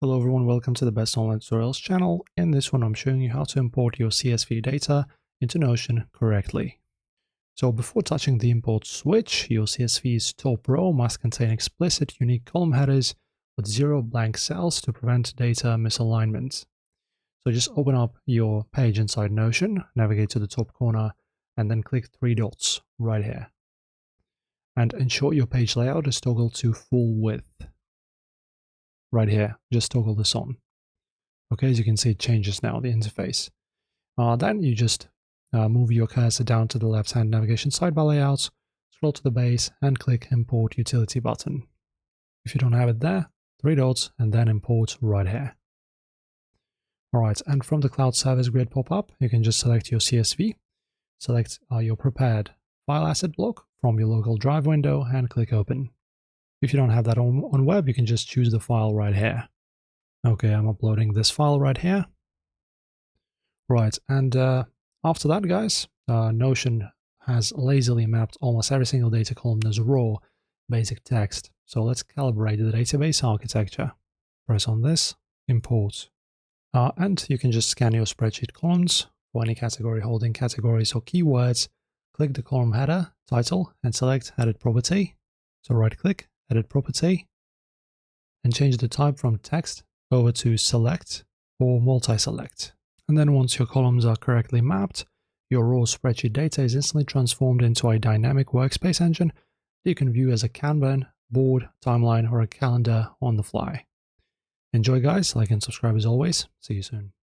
Hello everyone, welcome to the Best Online Tutorials channel. In this one I'm showing you how to import your CSV data into Notion correctly. So before touching the import switch, your CSV's top row must contain explicit unique column headers with 0 blank cells to prevent data misalignment. So just open up your page inside Notion, navigate to the top corner, and then click 3 dots right here. And ensure your page layout is toggled to full width. Right here, just toggle this on. Okay, as you can see, it changes now, the interface. Then you just move your cursor down to the left-hand navigation sidebar layouts, scroll to the base, and click Import Utility button. If you don't have it there, 3 dots, and then Import right here. Alright, and from the Cloud Service grid pop-up, you can just select your CSV, select your prepared file asset block from your local drive window, and click Open. If you don't have that on web, you can just choose the file right here. Okay, I'm uploading this file right here. Right, and after that, guys, Notion has lazily mapped almost every single data column as raw basic text. So let's calibrate the database architecture. Press on this, import. And you can just scan your spreadsheet columns for any category holding categories or keywords. Click the column header, title, and select Edit Property. So right-click, Edit Property, and change the type from text over to select or multi-select. And then once your columns are correctly mapped, your raw spreadsheet data is instantly transformed into a dynamic workspace engine that you can view as a Kanban, board, timeline, or a calendar on the fly. Enjoy, guys. Like and subscribe as always. See you soon.